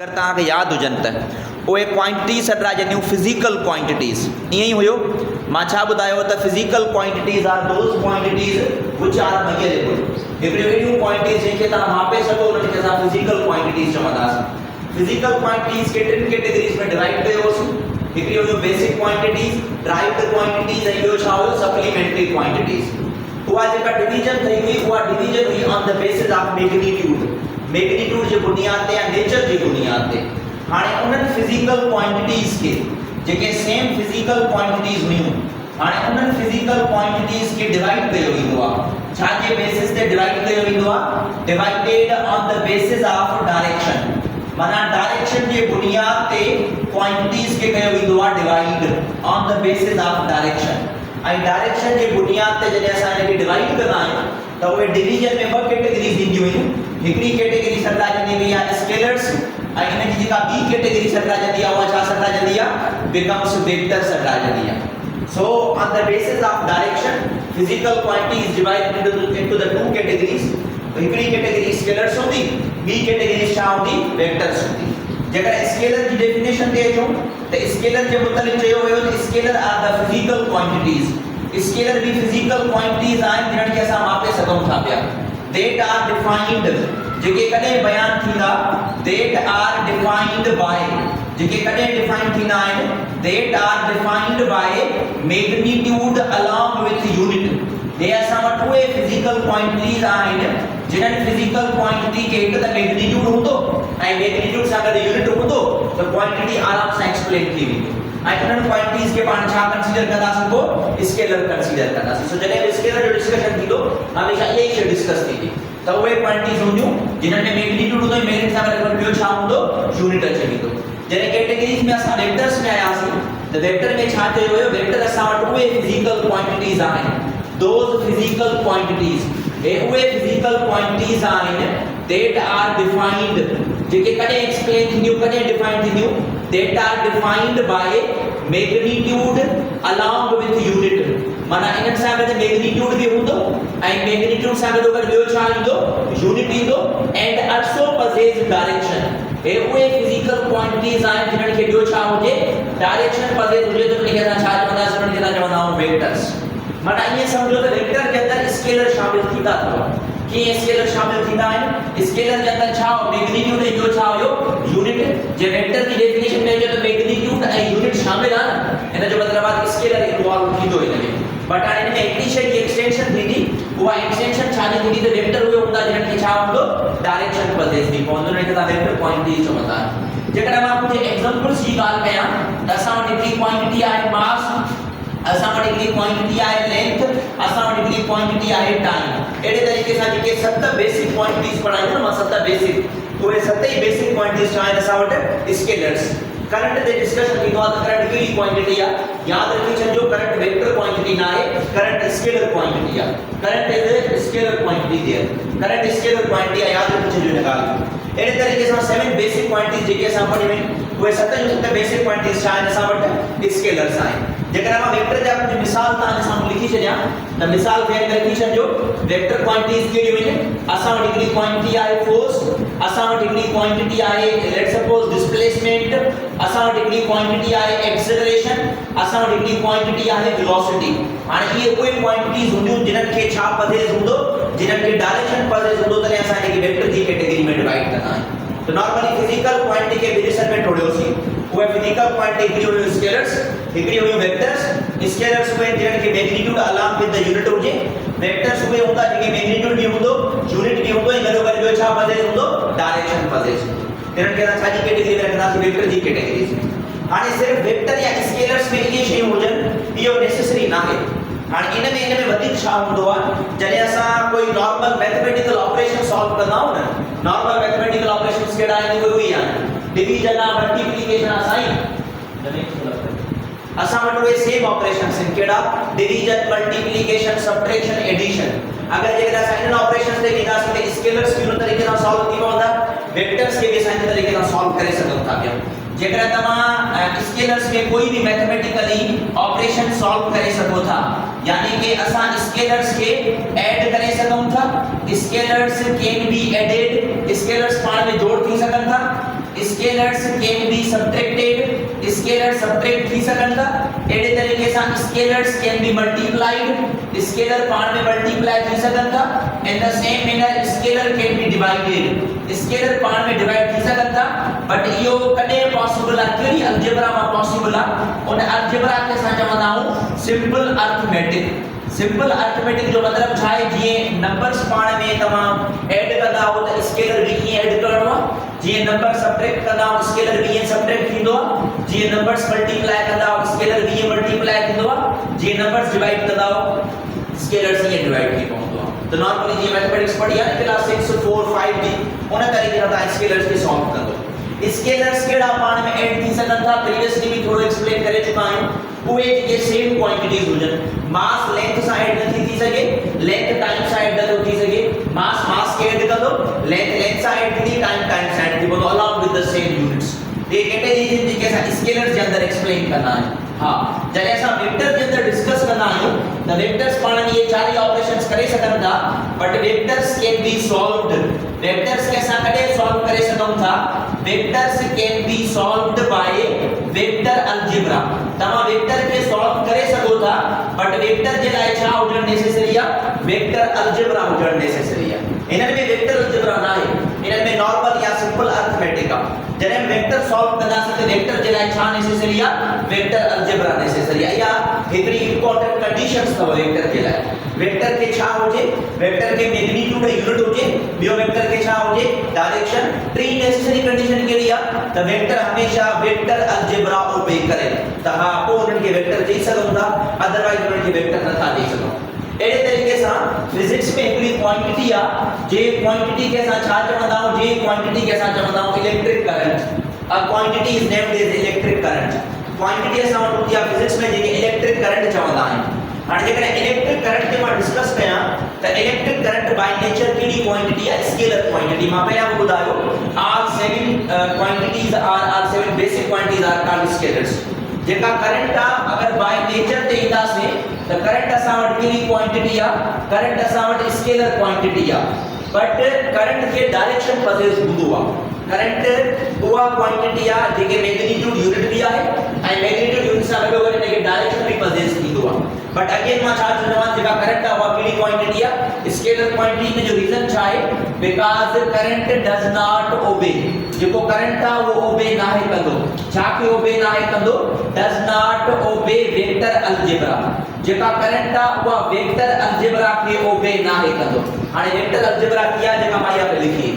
अगर तव्हांखे यादि हुजनि त उहे क्वांटिटीज़ सॾा जंहिं फिज़िकल क्वांटिटीज़ ईअं ई हुयो। मां छा ॿुधायो त physical quantities are those quantities which are measurable. हिकिड़ियूं अहिड़ियूं क्वांटिटीज़ जंहिंखे तव्हां मापे सघो उन्हनि खे असां फिज़िकल क्वांटिटीज़ चवंदासीं। फिज़िकल क्वांटिटीज़ खे टिनि कैटेगरीज़ में डिवाइड कयोसीं। हिकिड़ी हुयूं बेसिक क्वांटिटीज़, ड्राइव्ड क्वांटिटीज़, ऐं ॿियो छा हुयो सप्लीमेंट्री क्वांटिटीज़। उहा जेका डिवीजन ठही हुई उहा डिवीजन हुई on the basis of magnitude, magnitude जे बुनियाद ते या नेचर जी बुनियाद ते। हाणे उन्हनि फिज़िकल क्वांटिटीज़ खे जेके सेम फिज़िकल क्वांटिटीज़ हुयूं, हाणे उन्हनि फिज़िकल क्वांटिटीज़ खे डिवाइड कयो वेंदो आहे। छा जे बेसिस ते डिवाइड कयो वेंदो आहे? Divided on the basis of direction, माना डायरेक्शन जे बुनियाद ते क्वांटिटीज़ खे कयो वेंदो आहे divide on the basis of direction. ऐं डायरेक्शन जे बुनियाद ते जॾहिं असां हिनखे डिवाइड कंदा आहियूं त उहे डिवीजन में ॿ कैटेगरीज़ ईंदियूं आहिनि। हिकिड़ी कैटेगरी सॾाजंदी हुई आहे स्केलर्स, ऐं हिन जी जेका ॿी कैटेगरी सॾाजंदी आहे उहा छा सॾाजंदी आहे? बिकम्स वेक्टर सॾाजंदी आहे। So on the basis of direction physical quantity is divided into the two categories. हिकिड़ी कैटेगरी स्केलर्स हूंदी, ॿी कैटेगरी छा हूंदी? वेक्टर्स हूंदी। जेकर स्केलर जी डेफिनेशन ते अचूं त स्केलर जे मुतलिक़ चयो वियो त scalar are the physical quantities. Scalar भी फिजिकल क्वांटिटीज आहिनि जिन्हनि खे असां मापे सघूं था पिया। That are defined, जेके कॾहिं बयान थींदा, that are defined by, जेके कॾहिं डिफाइन थींदा आहिनि, that are defined by magnitude along with unit। हे असां वटि उहे फिजिकल क्वांटिटीज आहिनि जिन्हनि फिजिकल क्वांटिटी खे हिकु त मैग्नीट्यूड हूंदो ऐं मैग्नीट्यूड सां गॾु यूनिट हूंदो त क्वांटिटी आराम सां एक्सप्लेन थी वेंदी। ऐं उन्हनि क्वांटिटीज खे पाण छा कंसीडर कंदासीं? को स्केलर कंसीडर कंदासीं। सो जॾहिं स्केलर जो डिस्कशन थींदो हमेशा इहे ई शइ डिस्कस थींदी त उहे क्वांटिटीज हूंदियूं जिन्हनि में मैग्नीट्यूड हूंदो ऐं मैग्नीट्यूड सां गॾु ॿियो छा हूंदो? यूनिट अची वेंदो। जॾहिं कैटेगरीज में असां वेक्टर्स में आयासीं त वेक्टर में छा चयो वियो? वेक्टर असां वटि उहे फिजिकल क्वांटिटीज आहिनि, दोज़ फिजिकल क्वांटिटीज, हे उहे फिजिकल क्वांटिटीज आहिनि that are defined, जेके कॾहिं एक्सप्लेन थींदियूं कॾहिं डिफाइन थींदियूं, that are defined by magnitude along with unit। माना इन्हनि सां गॾु मैग्नीट्यूड बि हूंदो ऐं मैग्नीट्यूड सां गॾु ॿियो छा ईंदो? यूनिट ईंदो। And also possess direction। हे उहे फिजिकल क्वांटिटीज आहिनि जिन्हनि खे ॿियो छा हुजे? डायरेक्शन possess हुजे त उनखे असां छा चवंदासीं? उनखे असां चवंदा आहियूं वेक्टर्स। माना ईअं सम्झो त वेक्टर के अंदरि स्केलर शामिल थींदा अथव। कीअं स्केलर शामिल थींदा आहिनि? स्केलर जे अंदरि छा हो? मैग्नीट्यूड ऐं ॿियो छा हुयो? यूनिट। जे वेक्टर जी डेफिनेशन में अचे त मैग्नीट्यूड ऐं यूनिट शामिल आहे, हिन जो मतिलबु आहे स्केलर इन्वॉल्व थींदो हिन में। बट हाणे हिन में हिकिड़ी शइ जी एक्सटेंशन थींदी, उहा एक्सटेंशन छा जी थींदी? त वेक्टर उहे हूंदा जिन्हनि खे छा हूंदो? डायरेक्शन पॉजिटिव थी पवंदो, उनखे तव्हां वेक्टर क्वांटिटीज चवंदा आहियो। जेकॾहिं मां कुझु एग्जांपल्स जी ॻाल्हि कयां त असां वटि हिकिड़ी क्वांटिटी आहे मास, असां वटि हिकिड़ी क्वांटिटी आहे लेंथ, असां वटि हिकिड़ी क्वांटिटी आहे टाइम। अहिड़े तरीक़े सां जेके 7 बेसिक क्वांटिटीज पढ़ायूं न मां 7 बेसिक, उहे 7 ई बेसिक क्वांटिटीज आहिनि असां वटि स्केलर्स। करंट ते डिस्कशन थींदो आहे त करंट कहिड़ी क्वांटिटी आहे? यादि रखी छॾिजो करंट वेक्टर क्वांटिटी न आहे, करंट स्केलर क्वांटिटी आहे। Current is scalar quantity there, current scalar quantity आहे, यादि रखी छॾिजो इन ॻाल्हि खे। अहिड़े तरीक़े सां 7 बेसिक क्वांटिटीज जेके असां पढ़ी आहिनि उहे 7 जूं 7 बेसिक क्वांटिटीज छा आहिनि? असां वटि स्केलर्स आहिनि। जेकर मां वेक्टर जा कुछ मिसाल तव्हांजे साम्हूं लिखी छॾियां त मिसाल खे लिखी छॾिजो। वेक्टर क्वांटिटीज कहिड़ियूं आहिनि? असां वटि हिकिड़ी क्वांटिटी आहे फोर्स, असां वटि हिकिड़ी क्वांटिटी आहे लेट्स सपोज डिस्प्लेसमेंट, असां वटि हिकिड़ी क्वांटिटी आहे एक्सेलरेशन, असां वटि हिकिड़ी क्वांटिटी आहे वेलोसिटी। हाणे इहे उहे क्वांटिटीज हूंदियूं जिन्हनि खे छा पॉजिटिव हूंदो? जिन्हनि खे डायरेक्शन पॉजिटिव हूंदो, तॾहिं असां हिनखे वेक्टर जी कैटेगरी में डिवाइड कंदा आहियूं। तो नॉर्मली फिजिकल क्वांटिटी के डिवीजन में ठोड़ियोसीं। उहे फिजिकल क्वांटिटी हिकिड़ी हुयूं स्केलर्स, हिकिड़ी हुयूं वेक्टर्स। स्केलर्स उहे जिन्हनि खे magnitude along with the unit हुजे, वेक्टर्स उहे हूंदा जेके मैग्नीट्यूड बि हूंदो, यूनिट बि हूंदो ऐं गॾोगॾु ॿियो छा पॉजिटिव हूंदो? डायरेक्शन पॉजिटिव हूंदो। हिननि खे असां छा जी कैटेगरी में रखंदासीं? वेक्टर जी कैटेगरी में। हाणे सिर्फ़ वेक्टर या स्केलर्स में इहे शयूं हुजनि इहो नेसेसरी नाहे। हाणे इन में वधीक छा हूंदो आहे? जॾहिं असां कोई नॉर्मल मैथमेटिकल ऑपरेशन सॉल्व कंदा आहियूं न, नॉर्मल मैथमेटिकल ऑपरेशंस कहिड़ा आहिनि? उहे ई आहिनि डिवीजन आहे, मल्टीप्लिकेशन आहे, साईं असां वटि उहे सेम ऑपरेशंस आहिनि। कहिड़ा? Division, multiplication, subtraction, addition. अगर जेकर असां इन ऑपरेशंस ते ईंदासीं त स्केलर्स बि उन तरीक़े सां सॉल्व थी पवंदा, वेक्टर्स खे बि असां इन तरीक़े सां सॉल्व करे सघूं था पिया। जेकर तव्हां स्केलर्स में कोई भी मैथमेटिकली ऑपरेशन सॉल्व करे सको था, यानी कि असां स्केलर्स के ऐड करे सघूं था, scalars can be added, scalars पाण में जोड़ थी सकन था, scalars can be subtracted, scalar subtract थी सघनि था। अहिड़े तरीक़े सां scalars can be multiplied, scalar पाण में मल्टीप्लाई थी सघनि था। In the same manner scalar can be divided, scalar पाण में डिवाइड थी सघनि था। बट इहो कॾहिं पॉसिबल आहे, कहिड़ी अलजेब्रा में पॉसिबल आहे? उन अलजेब्रा खे असां चवंदा आहियूं सिंपल अर्थमेटिक। सिंपल अर्थमेटिक जो मतलब छा आहे? जीअं नंबर्स पाण में तव्हां ऐड कंदा हो त स्केलर बि ईअं ऐड करणो आहे, जीअं नंबर सबट्रैक्ट कंदा हो स्केलर बि ईअं सबट्रैक्ट थींदो आहे, जीअं नंबर्स मल्टीप्लाई कंदा हो स्केलर बि ईअं मल्टीप्लाई थींदो आहे, जीअं नंबर्स डिवाइड कंदा हो स्केलर्स ईअं डिवाइड थी पवंदो आहे। त नॉर्मली जीअं मैथमेटिक्स पढ़ी आहे क्लास 6 4 5 में उन तरीक़े सां तव्हां स्केलर्स खे सॉल्व कंदो। स्केलर्स केड़ा पाण में ऐड थी सघनि था, प्रीवियसली भी थोड़ो एक्सप्लेन करे चुका आहियूं। उहे जेके सेम क्वांटिटीज हुजनि, मास लेंथ सां ऐड नथी थी सघे, लेंथ टाइम सां ऐड नथो थी सघे। मास खे ऐड कंदो, लेंथ सां ऐड थी, टाइम सां ऐड थी पवंदो along with the same units. ये कैटेगरीज जेके असां स्केलर्स जे अंदर एक्सप्लेन कंदा आहियूं। हां, जॾहिं असां वेक्टर जे अंदर डिस्कस कंदा आहियूं त वेक्टर्स पाण में ये चार ऑपरेशंस करे सघनि था, but vectors can B solved. Vectors के असां कॾहिं सॉल्व करे सघूं था? Vectors can B solved by vector algebra. तव्हां वेक्टर के सॉल्व करे सघो था, बट वेक्टर जे लाइ छा हुजण नेसेसरी आहे? वेक्टर अलजेब्रा हुजण नेसेसरी आहे। इन्हनि में वेक्टर अलजेब्रा न आहे, इन्हनि में नॉर्मल या सिंपल अर्थमेटिक आहे। जॾहिं वेक्टर सॉल्व कंदासीं त वेक्टर जे लाइ छा नेसेसरी आहे? वेक्टर अलजेब्रा नेसेसरी आहे। या हिकड़ी इंपॉर्टेंट कंडीशंस अथव वेक्टर के लाइ। वेक्टर के छा हुजे? वेक्टर के मैग्नीट्यूड यूनिट हुजे, ॿियो वेक्टर के छा हुजे? डायरेक्शन। टी नेसेसरी कंडीशन कहिड़ी आहे? त वेक्टर हमेशा वेक्टर अलजेब्रा ओबे करे, त हा पोइ उन्हनि खे वेक्टर चई सघूं था, अदरवाइज उन्हनि खे वेक्टर नथा चई सघूं। अहिड़े तरीक़े सां फिजिक्स में हिकड़ी क्वांटिटी आहे, जे क्वांटिटी खे असां छा चवंदा आहियूं? जे क्वांटिटी खे असां चवंदा आहियूं electric current. A quantity is named as electric current. Quantity असां वटि हूंदी आहे फिजिक्स में जेके इलेक्ट्रिक करंट चवंदा आहियूं। हाणे जेकॾहिं इलेक्ट्रिक करंट खे मां डिस्कस कयां त इलेक्ट्रिक करंट बाय नेचर कहिड़ी क्वांटिटी आहे? Scalar quantity. मां पहिरियां बि ॿुधायो all 7 quantities are 7 basic quantities are called scalars. जेका करंट आहे अगर बाय नेचर ते ईंदासीं त करंट असां वटि कहिड़ी क्वांटिटी आहे? करंट असां वटि स्केलर क्वांटिटी आहे। बट करंट खे डायरेक्शन पजेस हूंदो आहे। करंट उहा क्वांटिटी आहे जेके मैग्नीट्यूड यूनिट भी आहे ऐं मैग्नीट्यूड यूनिट सां गॾो गॾु इनखे डायरेक्शन भी पजेस थींदो आहे। बट अगेन मां छा चवंदो जेका करंट आहे उहा कहिड़ी क्वांटिटी आहे? Scalar quantity. में जो रीजन छा आहे? Because current does not obey. जेको करंट आहे उहो ओबे नाहे कंदो। छा खे ओबे नाहे कंदो? Does not obey vector algebra. जेका करंट आहे उहा वेक्टर अलजेब्रा खे ओबे नाहे कंदो। हाणे वेक्टर अलजेब्रा कीअं आहे? जेका मां इहा लिखी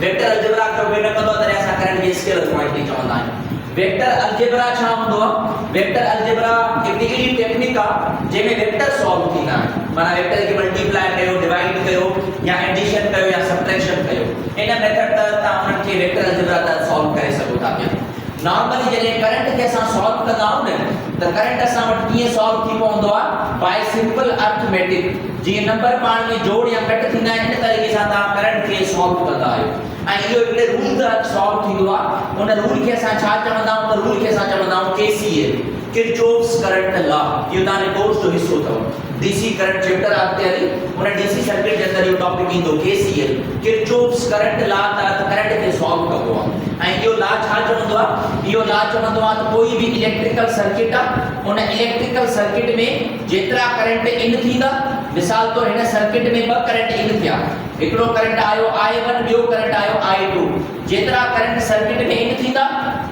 वेक्टर अलजेब्रा खे ओबे न कंदो, तॾहिं असां करंट खे स्केलर क्वांटिटी चवंदा आहियूं। वेक्टर अलजेब्रा छा हूंदो आहे? वेक्टर अलजेब्रा हिकड़ी अहिड़ी टेक्निक आहे जंहिंमें वेक्टर सॉल्व थींदा आहिनि। माना वेक्टर खे मल्टीप्लाई कयो, डिवाइड कयो या एडिशन कयो या सबट्रैक्शन कयो, इन मेथड त तव्हां उन्हनि खे वेक्टर अलजेब्रा त सॉल्व करे सघो था पिया। नॉर्मली जॾहिं करंट खे असां सॉल्व कंदा आहियूं न त करंट असां वटि कीअं सॉल्व थी पवंदो आहे? Bye simple arithmetic. जीअं नंबर पाण में जोड़ या घटि थींदा आहिनि इन तरीक़े सां तव्हां करंट खे सॉल्व कंदा आहियो। ऐं इहो हिकिड़े रूल तहत सॉल्व थींदो आहे। उन रूल खे असां छा चवंदा आहियूं? त रूल खे असां चवंदा आहियूं केसीएल, किरचॉफ्स करंट लॉ। इहो तव्हांजे कोर्स जो हिस्सो अथव। डीसी करंट चैप्टर अॻिते हली उन डीसी सर्किट जे अंदरि इहो टॉपिक ईंदो केसीएल, किरचॉफ्स करंट लॉ तहत करंट खे सॉल्व कबो आहे। ऐं इहो लॉ छा चवंदो आहे? इहो लॉ चवंदो आहे त कोई बि इलेक्ट्रिकल सर्किट आहे, उन इलेक्ट्रिकल सर्किट में जेतिरा करंट इन थींदा, मिसाल तौर हिन सर्किट में ॿ करंट इन थिया, हिकिड़ो करंट आयो I1, ॿियो करंट आयो I2। जेतिरा करंट सर्किट में इन थींदा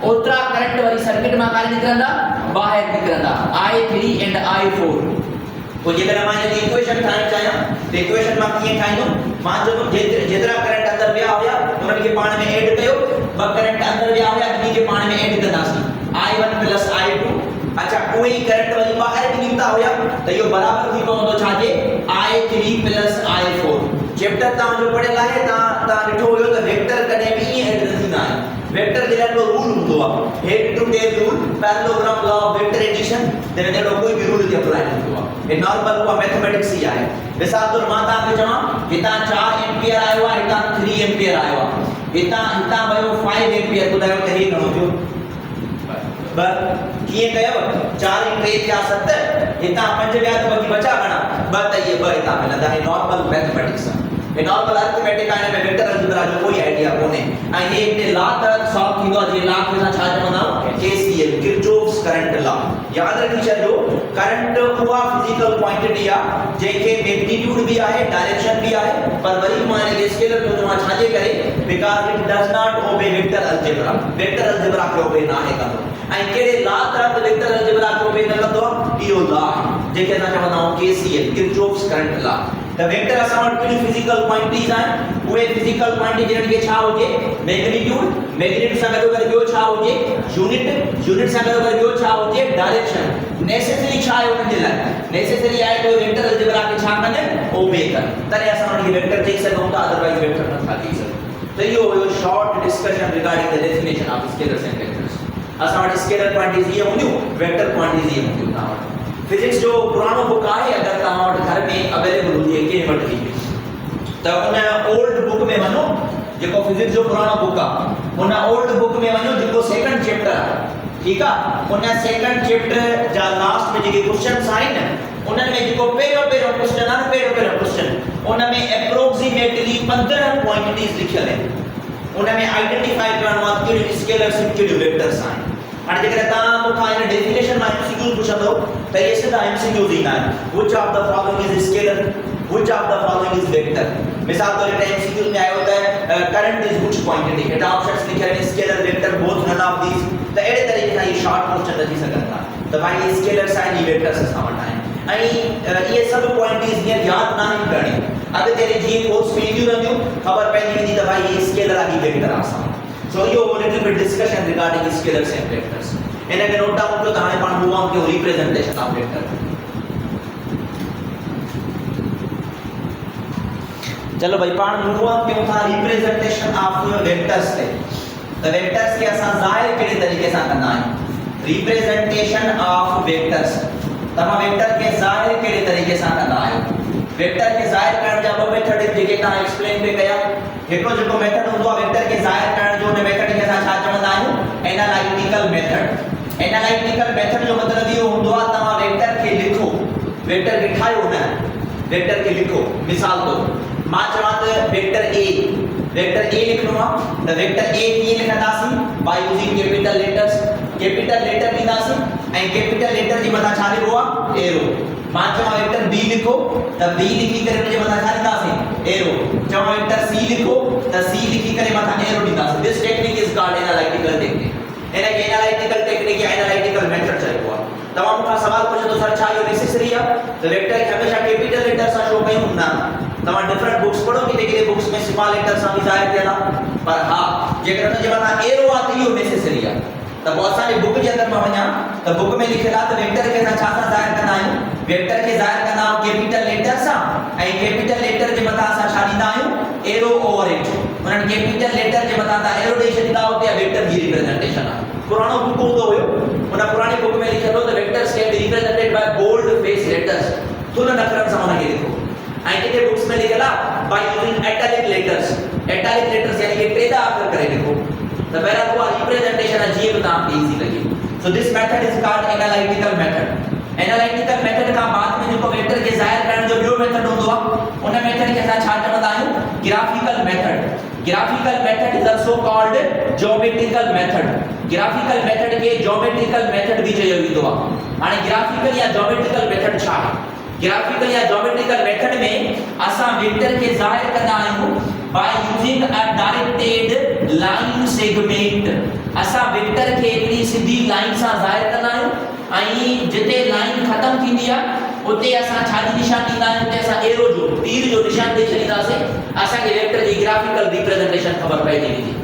ओतिरा करंट वरी सर्किट मां काॾे निकिरंदा? ॿाहिरि निकिरंदा, I3 एंड I4। पोइ जेकॾहिं मां हिनजी इक्वेशन ठाहिणु चाहियां त इक्वेशन मां कीअं ठाहींदुमि? मां जेतिरा करंट अंदरि विया हुया उन्हनि खे पाण में ऐड कयो, ॿ करंट अंदरि विया हुया इन्ही खे पाण में ऐड कंदासीं, I1 प्लस I2। अच्छा, कोई करंट वरी ॿाहिरि बि निकिता हुया त इहो बराबर थी पवंदो छाजे? I3 plus I4। चैप्टर तव्हांजो पढ़ियल आहे, तव्हां ॾिठो हुयो त वेक्टर कॾहिं बि ईअं ऐड न थींदा आहिनि। वेक्टर जे लाइ हिकिड़ो रूल हूंदो आहे, head to tail rule, parallelogram law of vector addition. जंहिं जहिड़ो कोई बि रूल ते अप्लाई थींदो आहे। हे नॉर्मल उहा मैथमेटिक्स ई आहे। मिसाल तौर मां तव्हांखे चवां हितां 4 एम्पियर आयो आहे, हितां 3 एम्पियर आयो आहे, हितां वियो 5 एम्पियर। ॿुधायो त हे घणो थियो? कीअं कयव? 4 × 3 थिया 7, हितां 5 विया त बाक़ी बचा घणा? 2 त इहे 2 हितां मिलंदा। हे नॉर्मल मैथमेटिक्स आहे। ए नॉर्मल अरिथमेटिक आने में वेक्टर अलजेब्रा जो कोई आइडिया कोने ऐं हे हिते ला त सॉल्व थींदो आहे जे ला खे असां छा चवंदा आहियूं केसीएल किरचॉफ्स करंट लॉ याद रखी छॾियो करंट उहा फिजिकल क्वांटिटी आहे जंहिंखे मैग्नीट्यूड भी आहे डायरेक्शन भी आहे पर वरी मां हिन खे स्केलर जो मां छाजे करे because it does not obey vector algebra खे ओबे न आहे कंदो ऐं कहिड़े ला तहत वेक्टर अलजेब्रा खे ओबे न कंदो आहे इहो ला जंहिंखे असां चवंदा आहियूं KCL Kirchhoff's current law The vector असां वटि कहिड़ी फिजिकल क्वांटिटीज़ आहिनि उहे फिजिकल क्वांटिटी जहिड़ी के छा हुजे मैग्नीट्यूड सां गॾु करे ॿियो छा हुजे यूनिट सां गॾु करे ॿियो छा हुजे डायरेक्शन नेसेसरी छा आहे उन जे लाइ नेसेसरी आहे तो वेक्टर अलजेब्रा खे छा कनि ओबे कनि तॾहिं असां वटि वेक्टर चई सघूं था अदरवाइज वेक्टर नथा चई सघूं त इहो हुयो short discussion regarding the definition of scalars and vectors असां वटि स्केलर क्वांटिटीज़ इहे हूंदियूं वेक्टर क्वांटिटीज़ इहे हूंदियूं तव्हां वटि फिजिक्स जो पुरानो बुक आहे अगर तव्हां वटि घर में अवेलेबल हुजे कंहिं वटि बि त उन ओल्ड बुक में वञो जेको फिजिक्स जो पुरानो बुक आहे उन ओल्ड बुक में वञो जेको सेकंड चैप्टर आहे ठीकु आहे उन सेकंड चैप्टर जा लास्ट में जेके क्वेश्चंस आहिनि उन्हनि में जेको पहिरियों क्वेश्चन आहे पहिरियों क्वेश्चन उन में एप्रोक्सीमेटली 15 क्वांटिटीज़ लिखियल आहिनि उन में आइडेंटिफाई करणो आहे कहिड़ियूं स्केलर्स आहिनि कहिड़ियूं वेक्टर्स आहिनि हाणे जेकर तव्हां मूंखां हिन डेफिनेशन मां एमसीक्यू पुछंदो त इहे सिधा एमसीक्यू ईंदा आहिनि which of the following is scalar which of the following is vector मिसाल तौर ते एमसीक्यू में आयो त करंट इज व्हिच क्वांटिटी हेठा ऑप्शंस लिखियल आहिनि scalar vector both none of these त अहिड़े तरीक़े सां इहे शॉर्ट क्वेश्चन अची सघनि था त भाई इहे स्केलर्स आहिनि इहे वेक्टर्स असां वटि आहिनि ऐं इहे सभु क्वांटिटीज़ हींअर यादि न आहिनि करणी अॻिते जीअं कोर्स में ईंदियूं रहंदियूं ख़बर पइजी वेंदी त भाई इहे स्केलर आहे इहे वेक्टर आहे असां सो इहो little bit discussion regarding scalars and vectors इन खे नोट डाउन कयो त हाणे पाण मूव ऑन कयूं रिप्रेजेंटेशन ऑफ वेक्टर चलो भाई पाण मूव ऑन कयूं था रिप्रेजेंटेशन ऑफ वेक्टर्स ते त वेक्टर्स के असां ज़ाहिर कहिड़े तरीक़े सां कंदा आहियूं रिप्रेजेंटेशन ऑफ वेक्टर्स तव्हां वेक्टर के ज़ाहिर कहिड़े तरीक़े सां कंदा आहियो वेक्टर के ज़ाहिर करण जा ॿ मेथड जेके तव्हां एक्सप्लेन पे कया हिकिड़ो जेको मेथड हूंदो आहे वेक्टर के ज़ाहिर करण जो उन मेथड खे असां छा चवंदा आहियूं एनालिटिकल मेथड जो मतलब इहो हूंदो आहे तव्हां वेक्टर खे लिखो वेक्टर खे ठाहियो न वेक्टर खे लिखो मिसाल तौर मां चवां त वेक्टर ए लिखणो आहे त वेक्टर ए कीअं लिखंदासीं बाय यूजिंग कैपिटल लेटर ॾींदासीं ऐं कैपिटल लेटर जे मथां छा लिखो आहे एरो मां चवां वेक्टर बी लिखो त बी लिखी करे उन जे मथां छा ॾींदासीं एरो चवां वेक्टर सी लिखो त सी लिखी करे मथां एरो ॾींदासीं this technique is called analytical technique इनखे एनालिटिकल टेक्निक या एनालिटिकल मेथड चइबो आहे तव्हां मूंखां सवाल पुछो त सर छा इहो नेसेसरी आहे त वेक्टर खे हमेशा कैपिटल लेटर सां शो कयूं न तव्हां डिफरेंट बुक्स पढ़ो किथे बुक्स में स्मॉल लेटर सां बि ज़ाहिर थियल आहे पर हा जेकर उन जे मथां एरो आहे त इहो नेसेसरी आहे त पोइ असांजे बुक जे अंदरि मां वञा त बुक में लिखियल आहे त वेक्टर खे असां छा सां ज़ाहिर कंदा आहियूं वेक्टर खे ज़ाहिर कंदा आहियूं कैपिटल लेटर सां ऐं कैपिटल लेटर जे मथां असां छा ॾींदा आहियूं एरो ओवर इट उन्हनि कैपिटल लेटर जे मथां तव्हां एरो ॾेई छॾींदा हुते वेक्टर जी रिप्रेजेंटेशन आहे पुरानो बुक हूंदो हुयो उन पुराणी बुक में लिखियल हो त vectors can be represented by bold face letters थुल्हनि अखरनि सां उनखे लिखो ऐं किथे बुक्स में लिखियल आहे बाय यूजिंग एटैलिक लेटर्स यानी कि टेढ़ा अखर करे लिखो त पहिरां उहा रिप्रेजेंटेशन आहे जीअं बि तव्हांखे ईज़ी लॻे so this method is called analytical method खां बाद में जेको वेक्टर खे ज़ाहिर करण जो ॿियो मेथड हूंदो आहे उन मेथड खे असां छा चवंदा आहियूं graphical method is also called geometrical method खे ज्योमेट्रिकल मेथड भी चयो वेंदो आहे हाणे ग्राफिकल या ज्योमेट्रिकल मेथड छा आहे ग्राफिकल या ज्योमेट्रिकल मेथड में असां वेक्टर खे ज़ाहिर कंदा आहियूं by using a directed line segment असां वेक्टर खे हिकड़ी सिधी लाइन सां ज़ाहिर कंदा आहियूं ऐं जिते लाइन ख़त्म थींदी आहे उते असां छा जी निशान ॾींदा आहियूं उते असां एरो जो तीर जो निशान ॾेई छॾींदासीं असांखे वेक्टर जी ग्राफिकल रिप्रेजेंटेशन ख़बर पइजी वेंदी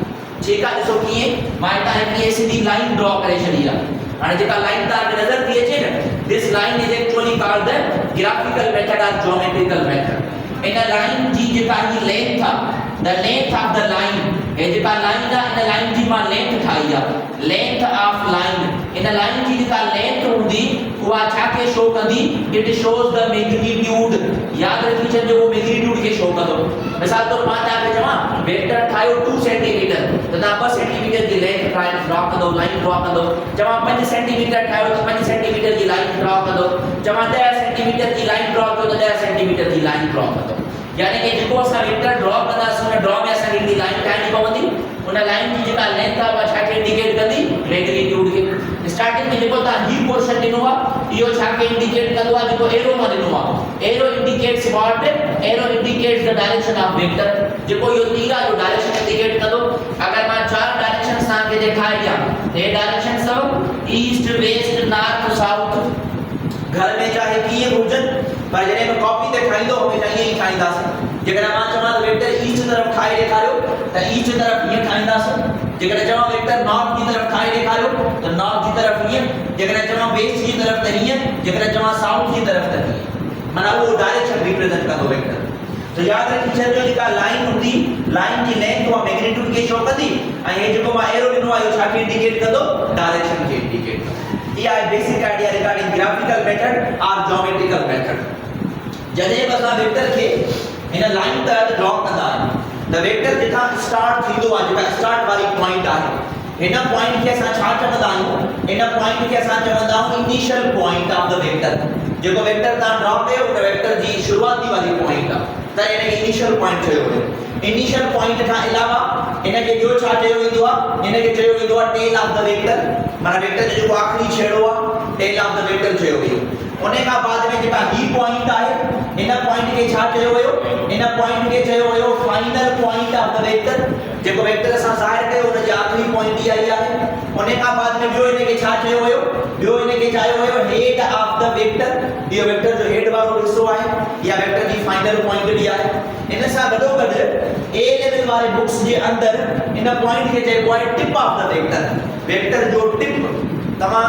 ठीकु आहे ॾिसो कीअं मां हितां हिकिड़ी सिधी लाइन ड्रॉ करे छॾी आहे हाणे जेका लाइन तव्हांखे नज़र थी अचे न this line is actually called the graphical method और ज्योमेट्रिकल मेथड इन लाइन जी जेका ही लेंथ आहे the length of the line हे जेका लाइन आहे इन लाइन जी मां लेंथ ठाही आहे लेंथ ऑफ लाइन इन लाइन जी जेका लेंथ हूंदी उहा छा खे शो कंदी इट शोज द मैग्नीट्यूड याद रखी छॾियो वो मैग्नीट्यूड खे शो कंदो मिसाल तौर मां तव्हांखे चवां वेक्टर ठाहियो 2 सेंटीमीटर त तव्हां 2 सेंटीमीटर जी लेंथ ड्रॉ कंदो लाइन ड्रॉ कंदो चवां 5 सेंटीमीटर ठाहियो त 5 सेंटीमीटर जी लाइन ड्रॉ कंदो चवां 10 सेंटीमीटर जी लाइन ड्रॉ कयो त 10 सेंटीमीटर जी लाइन ड्रॉ कंदो यानी कि जेको असां वेक्टर ड्रॉ कंदासीं उन ड्रॉ में असां हिकड़ी लाइन ठाहिणी पवंदी उन लाइन जी जेका लेंथ आहे उहा छा खे इंडिकेट कंदी मैग्नीट्यूड खे स्टार्टिंग में जेको तव्हां ही पोर्शन ॾिनो आहे इहो छा खे इंडिकेट कंदो आहे जेको एरो मां ॾिनो आहे arrow indicates what arrow indicates the direction of vector जेको इहो तीर आहे जो डायरेक्शन इंडिकेट कंदो अगर मां चार डायरेक्शंस तव्हां खे ॾेखारी आहे हे डायरेक्शन सब ईस्ट वेस्ट नॉर्थ साउथ घर में चाहे कीअं बि हुजनि पर जॾहिं बि कॉपी ते ठाहींदो हमेशह ईअं ई ठाहींदासीं जेकॾहिं मां चवां त वेक्टर ईस्ट तरफ़ ठाहे ॾेखारियो त ईस्ट तरफ़ ईअं ठाहींदासीं जेकॾहिं चवां वेक्टर नॉर्थ जी तरफ़ ठाहे ॾेखारियो त नॉर्थ जी तरफ़ ईअं जेकॾहिं चवां वेस्ट जी तरफ़ त हीअं जेकॾहिं चवां साउथ जी तरफ़ त हीअं माना उहो डायरेक्शन रिप्रेजेंट कंदो वेक्टर तो याद रखी छॾिजो जेका लाइन हूंदी लाइन जी लेंथ उहा मैग्नीट्यूड खे शो कंदी ऐं हे जेको मां एरो ॾिनो आहे इहो छा खे इंडिकेट कंदो डायरेक्शन खे इंडिकेट कंदो इहा आहे basic idea regarding graphical method और ज्योमेट्रिकल मेथड जॾहिं बि असां वेक्टर खे हिन लाइन तहत ड्रॉ कंदा आहियूं त वेक्टर जिथां स्टार्ट थींदो आहे जेका स्टार्ट वारी पॉइंट आहे हिन पॉइंट खे असां छा चवंदा आहियूं हिन पॉइंट खे असां चवंदा आहियूं initial point of the vector जेको वेक्टर तव्हां ड्रॉ कयो उन वेक्टर जी शुरुआती वारी पॉइंट आहे त हिनखे इनिशियल पॉइंट चयो वेंदो इनिशियल पॉइंट खां अलावा हिनखे ॿियो छा चयो वेंदो आहे हिनखे चयो वेंदो आहे टेल ऑफ द वेक्टर माना वेक्टर जो जेको आखिरी छेड़ो आहे टेल ऑफ द वेक्टर चयो वेंदो उन खां बाद में जेका ही पॉइंट आहे इन पॉइंट खे छा चयो वियो इन पॉइंट खे चयो वियो final point of the vector जेको वेक्टर असां ज़ाहिर कयो उन जी आखिरी पॉइंट ई आई आहे उन खां बाद में ॿियो इनखे छा चयो वियो ॿियो इनखे चयो वियो हेड ऑफ द वेक्टर इहो वेक्टर जो हेड वारो हिस्सो आहे या वेक्टर जी फाइनल पॉइंट बि आहे इन सां गॾोगॾु ए लेवल वारे बुक्स जे अंदर इन पॉइंट खे चइबो आहे tip of the vector vector जो टिप तमां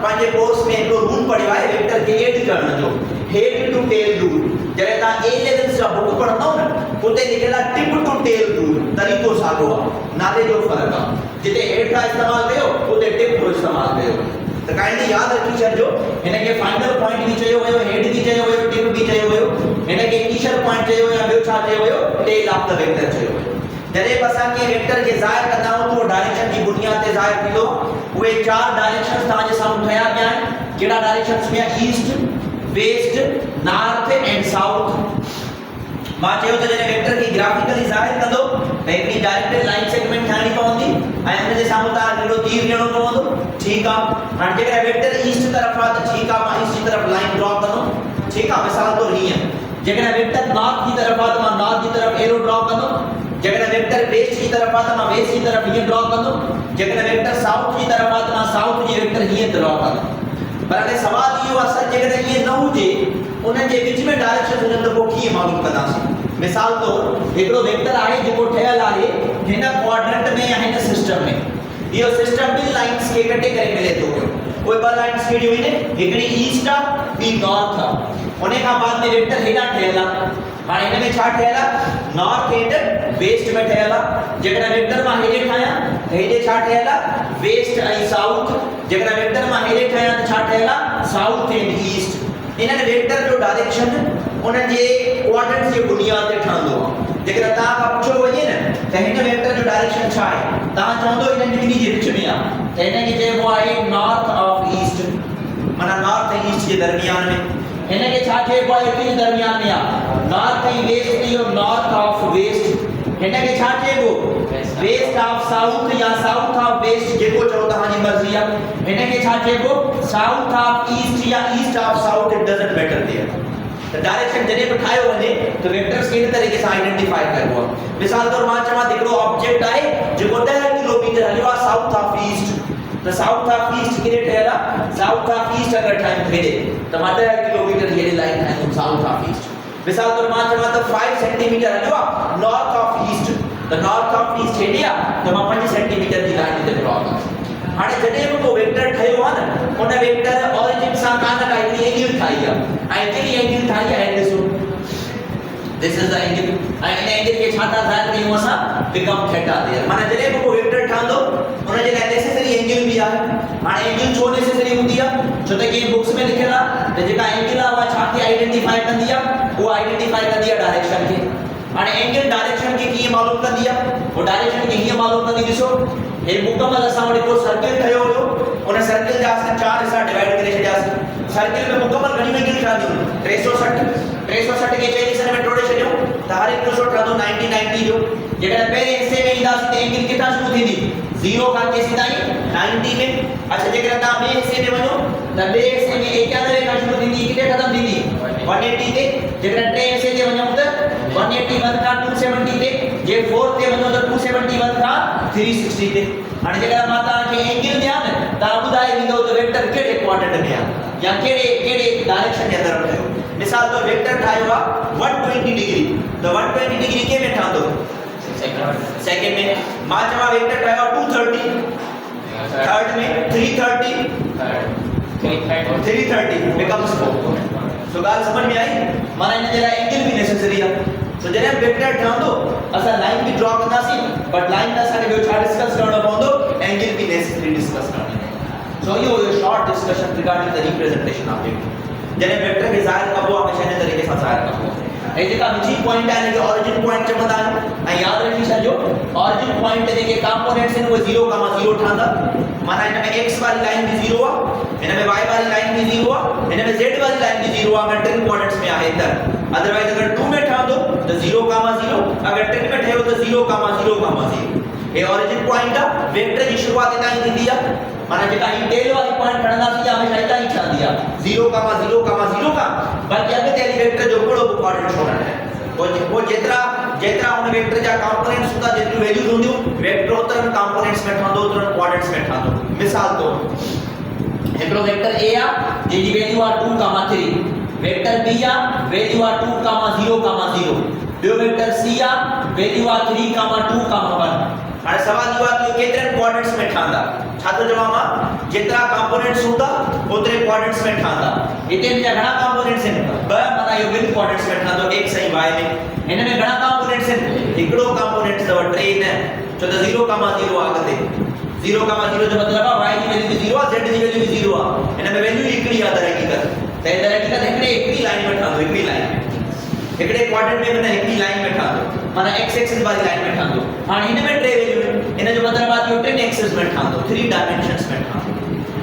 पंहिंजे कोर्स में हिकिड़ो रूल पढ़ियो आहे वेक्टर खे एड करण जो हेड टू टेल रूल जॾहिं तव्हां ए लेवल जा बुक पढ़ंदव न उते लिखियल आहे टिप टू टेल रूल तरीक़ो साॻियो आहे नाले जो फ़र्क़ु आहे जिते हेड का इस्तेमालु कयो उते टिप जो इस्तेमालु कयो त काइंडली यादि रखी छॾिजो हिनखे फाइनल पॉइंट बि चयो वियो हेड बि चयो वियो टिप बि चयो वियो हिनखे इनिशियल पॉइंट चयो वियो ॿियो छा चयो वियो टेल ऑफ द वेक्टर चयो वियो जॾहिं बि असां कंहिं वेक्टर खे ज़ाहिर कंदा आहियूं त उहो डायरेक्शन जी बुनियाद ते ज़ाहिर थींदो उहे चार डायरेक्शंस तव्हांजे साम्हूं ठहिया पिया आहिनि कहिड़ा डायरेक्शंस में east west north and south मां चयो त जॾहिं वेक्टर खे ग्राफिकली ज़ाहिर कंदो त हिकिड़ी डायरेक्टेड लाइन सेगमेंट ठाहिणी पवंदी ऐं हुन जे साम्हूं तव्हां हिकिड़ो तीर ॾियणो पवंदो ठीकु आहे हाणे जेकॾहिं वेक्टर ईस्ट तरफ़ आहे त ठीकु आहे मां ईस्ट जी तरफ़ लाइन ड्रॉ कंदुमि ठीकु आहे मिसाल तौरु हीअं जेकॾहिं वेक्टर नॉर्थ जी तरफ़ आहे त मां नॉर्थ जी तरफ़ एरो ड्रॉ कंदुमि जेकॾहिं वेक्टर वेस्ट जी तरफ़ आहे त मां वेस्ट जी तरफ़ हीअं ड्रॉ कंदुमि जेकॾहिं वेक्टर साउथ जी तरफ़ आहे त मां साउथ जी वेक्टर हीअं ड्रॉ कंदुमि पर हाणे सुवाल इहो आहे सर जेकॾहिं ईअं न हुजे उन्हनि जे विच में डायरेक्शन हुजनि त पोइ कीअं मालूम कंदासीं मिसाल तौरु हिकिड़ो वेक्टर आहे जेको ठहियलु आहे हिन क्वाड्रेंट में या हिन सिस्टम में इहो सिस्टम ॿिनि लाइन्स खे कटे करे मिले थो पियो उहे ॿ लाइन्स कहिड़ियूं आहिनि हिकिड़ी ईस्ट आहे ॿी नॉर्थ आहे उन खां बाद में वेक्टर हेॾां ठहियलु आहे हाणे हिन में छा ठहियलु आहे नॉर्थ एंड वेस्ट में ठहियलु आहे जेकॾहिं वेक्टर मां हेॾे ठाहियां त हेॾे छा ठहियलु आहे वेस्ट ऐं साउथ जेकॾहिं वेक्टर मां हेॾे ठाहियां त छा ठहियलु आहे साउथ एंड ईस्ट इन्हनि वेक्टर जो डायरेक्शन उन्हनि जे क्वाड्रेंट्स जी बुनियाद ते ठहंदो आहे जेकॾहिं तव्हां खां पुछो वञे न त हिन वेक्टर जो डायरेक्शन छा आहे तव्हां चवंदो हिननि ॿिन्ही जे विच में आहे त हिनखे चइबो आहे नॉर्थ ऑफ ईस्ट माना नॉर्थ ऐं ईस्ट जे दरमियान में हिनखे छा चइबो आहे हिकु जे दरमियान में आहे नॉर्थ ऐं वेस्ट इहो नॉर्थ ऑफ वेस्ट हिनखे छा चइबो वेस्ट ऑफ साउथ या साउथ ऑफ वेस्ट जेको चओ तव्हांजी मर्ज़ी आहे हिनखे छा चइबो साउथ ऑफ ईस्ट या east of south it doesn't matter there त डायरेक्शन जॾहिं बि ठाहियो वञे त वेक्टर्स कहिड़े तरीक़े सां आइडेंटिफाई करिबो आहे मिसाल तौरु मां चवां त हिकिड़ो ऑब्जेक्ट आहे जेको 10 किलोमीटर हलियो आहे साउथ ऑफ ईस्ट त साउथ ऑफ ईस्ट केॾे ठहियलु आहे साउथ ऑफ ईस्ट अगरि ठाहियूं हेॾे त मां 10 किलोमीटर हेॾे लाइन ठाहींदुमि साउथ ऑफ ईस्ट मिसाल तौरु मां चवां त 5 सेंटीमीटर हलियो आहे नॉर्थ ऑफ ईस्ट त नॉर्थ ऑफ ईस्ट हेॾे आहे त मां 5 सेंटीमीटर जी लाइन ते ड्रॉ कंदुमि हाणे जॾहिं बि को वेक्टर ठहियो आहे न उन वेक्टर ऑरिजिन सां कान का हिकिड़ी एंगल ठाही आहे ऐं कहिड़ी एंगल ठाही आहे ॾिसो दिस इज द एंगल ऐं इन एंगल खे छा था ज़ाहिर कयूं असां बिकम थीटा देयर माना जॾहिं बि को वेक्टर ठहंदो उन जे लाइ नेसेसरी एंगल बि आहे हाणे एंगल छो नेसेसरी हूंदी आहे छो त कंहिं बुक्स में लिखियलु आहे त जेका एंगल आहे उहा छा खे आइडेंटिफाई कंदी आहे उहा आइडेंटिफाई कंदी आहे डायरेक्शन खे हाणे एंगल डायरेक्शन खे कीअं मालूम कंदी आहे उहो डायरेक्शन खे कीअं मालूम कंदी ॾिसो हे मुकमल असां वटि हिकिड़ो सर्किल ठहियो हुयो उन सर्किल जा असां 4 हिसा डिवाइड करे छॾियासीं सर्किल में मुकमल घणी एंगल ठहंदियूं 360 खे 4 हिसनि में टोड़े छॾियूं त हर एक शो ठहंदो 90 90 जो जेकर पहले हिस्से में ईंदासीं त एंगल किथां शुरू थींदी 0 खां केसि ताईं 90 में। अच्छा जेकर तव्हां ॿिए हिस्से में वञो त ॿिए हिस्से में 91 खां शुरू थींदी किथे ख़तम थींदी 180 ते। जेकर टे हिस्से ते वञूं त 181 खां 270 ते, जे 4 ते वञो त 271 खां 360 ते। हाणे जेकर मां तव्हांखे एंगल ॾियां न तव्हां ॿुधाए ॾींदो त वेक्टर कहिड़े क्वाड्रेंट में आहे या कहिड़े डायरेक्शन जे अंदरि ठहियो। मिसाल तौर वेक्टर ठाहियो आहे 120 डिग्री, त 120 डिग्री के में ठहंदो सेकंड में। मां चवां वेक्टर ठाहियो आहे 230 थर्ड में, 330 330 becomes 4। सो ॻाल्हि समझ में आई? माना इन जे लाइ एंगल बि नेसेसरी आहे। सो जॾहिं वेक्टर ठहंदो असां लाइन बि ड्रॉ कंदासीं, बट लाइन में असांखे ॿियो छा डिस्कस करणो पवंदो, एंगल बि नेसेसरी डिस्कस करणो पवंदो। सो इहो हुयो short discussion regarding the representation of vector. जॾहिं वेक्टर खे ज़ाहिर कबो आहे हमेशह इन तरीक़े सां ज़ाहिर कबो आहे। ऐं जेका निजी पॉइंट आहे इनखे ओरिजिन पॉइंट चवंदा आहियूं। ऐं यादि रखी छॾियो ओरिजिन पॉइंट ते जेके कंपोनेंट्स आहिनि उहे 0,0 ठहंदा। माना हिन में x वारी लाइन बि 0 आहे, हिन में y वाली लाइन बि 0 आहे, हिन में z वाली लाइन बि 0 आहे अगर टिन क्वाड्रेंट्स में आहे त। अदरवाइज अगर 2 में ठहंदो त 0,0, अगर 3 में ठहियो त 0,0,0। ये ओरिजिन पॉइंट आहे। वेक्टर जी शुरुआत इतां ई थींदी आहे। माना जेका ही टेल वाली पॉइंट खणंदासीं या हमेशह इतां ई ठहंदी आहे 0,0,0 का। बाक़ी अॻिते हली वेक्टर जो कोड़ो बि क्वाड्रेंट छो न आहे। वो जेतिरा उन वेक्टर जा कंपोनेंट्स हूंदा, जेतिरी वैल्यूज हूंदियूं, वेक्टर ओतिरनि कंपोनेंट्स में ठहंदो, ओतिरनि क्वाड्रेंट्स में ठहंदो। मिसाल तौर हिकिड़ो वेक्टर a आहे जंहिंजी वैल्यू आहे 2,3, वेक्टर b आहे वैल्यू आहे 2,0,0। ॿियो वेक्टर c आहे वैल्यू आहे 3,2,1। हाणे सवाल इहो आहे कि केतिरनि क्वाड्रेंट्स में ठहंदा। छा थो चवां मां, जेतिरा कंपोनेंट्स हूंदा ओतिरे क्वाड्रेंट्स में ठहंदा। हिते मुंहिंजा घणा कंपोनेंट्स आहिनि 2, माना इहो ॿिनि क्वाड्रेंट्स में ठहंदो x ऐं y में। हिन में घणा कंपोनेंट्स आहिनि, हिकिड़ो कंपोनेंट अथव 3 न, छो त 0,0 आहे अॻिते। 0,0 जो मतिलबु आहे y जी वैल्यू बि 0 आहे, z जी वैल्यू बि 0 आहे। हिन में वैल्यू हिकिड़ी आहे दरहक़ीक़त। त दर हक़ीक़त हिकिड़ी लाइन में ठहंदो, हिकिड़ी लाइन में, हिकिड़े क्वाड्रेंट में माना हिकिड़ी लाइन में ठहंदो, माना x एक्सिस वाली लाइन में ठहंदो। हाणे हिन में टे वैल्यू आहिनि, हिन जो मतिलबु आहे कि 3 एक्सिस में ठहंदो, 3 डायमेंशंस में ठहंदो।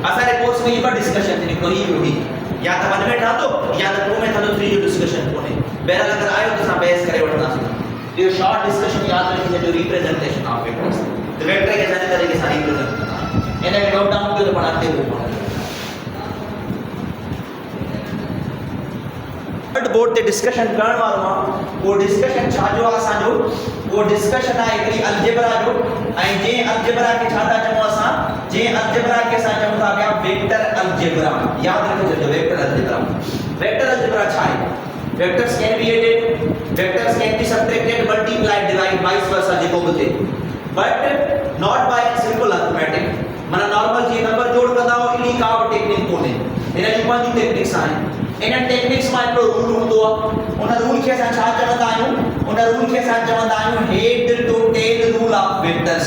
असांजे कोर्स में इहा डिस्कशन थी कोई हुई या त 1 में ठहंदो या त 2 में ठहंदो, 3 जो डिस्कशन कोन्हे। बहरहाल अगर आयो त असां बहस करे वठंदासीं। इहो शॉर्ट डिस्कशन याद रखी छॾियो रिप्रेजेंटेशन ऑफ वेक्टर्स। त वेक्टर खे असांजे तरीक़े सां रिप्रेजेंट कंदा आहियूं। इन खे नोट डाउन कयो त पाण अॻिते वधूं। बोर्ड ते डिस्कशन करण वारो आहे वो डिस्कशन छा जो आहे असांजो, वो डिस्कशन आहे हिकिड़ी अलजेब्रा जो। ऐं जे अलजेब्रा खे छा था चऊं असां, जे अलजेब्रा खे असां चऊं था पिया वेक्टर अलजेब्रा। यादि रखो छॾियो वेक्टर अलजेब्रा। वेक्टर अलजेब्रा छा आहे? Vectors can be added, vectors can be subtracted, multiplied, divide, vice versa जेको बि थिए, but not by simple arithmetic. माना नॉर्मल जीअं नंबर जोड़ कंदा हो इनी का बि टेक्निक कोन्हे। हिन जूं 5 टेक्निक्स आहिनि। इन टेक्निक्स मां हिकिड़ो रूल हूंदो आहे। उन रूल खे असां छा चवंदा आहियूं, उन रूल खे असां चवंदा आहियूं head to tail rule of vectors.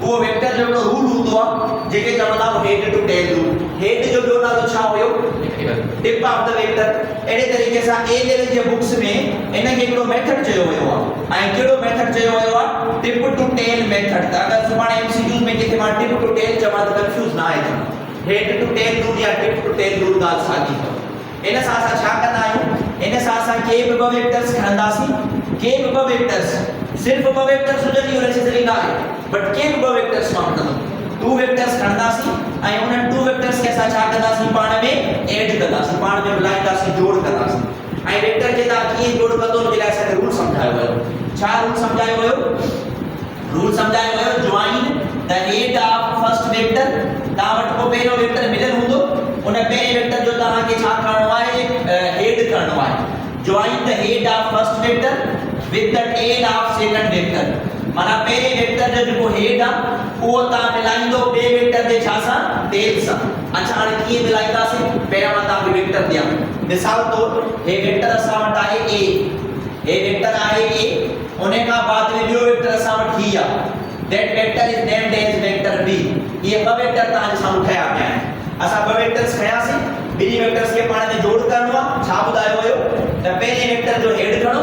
उहो वेक्टर जो हिकिड़ो रूल हूंदो आहे जेके चवंदा आहियूं head to tail rule. Head जो ॿियो नालो छा हुयो, टिप ऑफ द वेक्टर। अहिड़े तरीक़े सां ए लेवल जे बुक्स में इनखे हिकिड़ो मेथड चयो वियो आहे। ऐं कहिड़ो मेथड चयो वियो आहे, टिप टू टेल मेथड। त अगरि सुभाणे एमसीक्यूज़ में किथे मां टिप टू टेल चवां त कंफ्यूज न आहे। हेड टू टेल रूल या टिप टू टेल रूल ॻाल्हि साॻी अथव। इन सां असां छा कंदा आहियूं, इन सां असां के बि ॿ वेक्टर्स खणंदासीं, के बि ॿ वेक्टर्स, सिर्फ़ ॿ वेक्टर्स हुजनि इहो नेसेसरी न आहे, बट के बि ॿ वेक्टर्स मां खणंदुमि। 2 वेक्टर्स खणंदासीं ऐं उन्हनि 2 वेक्टर्स खे असां छा कंदासीं, पाण में ऐड कंदासीं, पाण में मिलाईंदासीं, जोड़ कंदासीं। ऐं वेक्टर खे तव्हां कीअं जोड़ कंदो उन जे लाइ असांखे रूल सम्झायो वियो। छा रूल सम्झायो वियो? रूल सम्झायो वियो join the head of first vector. तव्हां वटि को पहिरियों वेक्टर मिलियल हूंदो, उन पहिरें वेक्टर जो तव्हांखे छा करणो आहे, हेड करणो आहे। Join the head of first vector with the tail of second vector. माना पहिरें वेक्टर जो जेको हेड आहे उहो तव्हां मिलाईंदो ॿिए वेक्टर जे छा सां, टेल सां। अच्छा हाणे कीअं मिलाईंदासीं, पहिरियां मां तव्हांखे वेक्टर ॾियां। मिसाल तौर हे वेक्टर असां वटि आहे a, हे वेक्टर आहे a, उन खां बाद में ॿियो वेक्टर असां वटि ही आहे, that vector is named as vector b। ये ॿ वेक्टर तव्हांजे साम्हूं ठहिया पिया आहिनि। असां 2 वेक्टर्स खयासीं, ॿिनी वेक्टर्स खे पाण में जोड़ करणो आहे। छा ॿुधायो वियो त पहिरें वेक्टर जो हेड खणो,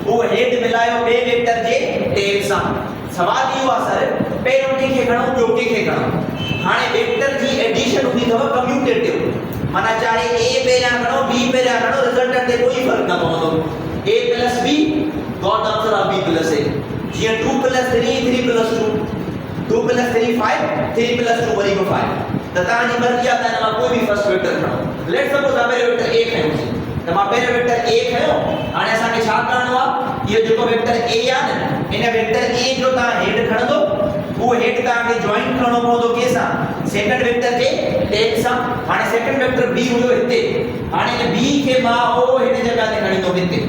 उहो हेड मिलायो ॿिए वेक्टर जे टेल सां। सवाल इहो आहे सर पहिरियों कंहिंखे खणो ॿियो कंहिंखे खणो। हाणे वेक्टर जी एडिशन हूंदी अथव कम्यूटेटिव, माना चाहे a पहिरियां खणो b पहिरियां खणो, रिज़ल्टन ते कोई फ़र्क़ु न पवंदो। a + b got the answer of b plus a जीअं 2 plus 3 3 plus 2 2 plus 3 5 3 plus 2 worry को 5 त तव्हांजी मर्ज़ी आहे त हिन मां कोई बि फर्स्ट वेक्टर खणो लेट्स सपोज आहे पहिरियों वेक्टर a खयोसीं त मां पहिरियों वेक्टर a खयो हाणे असांखे छा करणो आहे इहो जेको वेक्टर a आहे न इन वेक्टर a जो तव्हां हेड खणंदो उहो हेड तव्हांखे जॉइन करणो पवंदो कंहिंसां सेकंड वेक्टर जे टेल सां हाणे सेकंड वेक्टर b हुयो हिते हाणे इन b खे मां ओ हिन जगह ते खणींदो हिते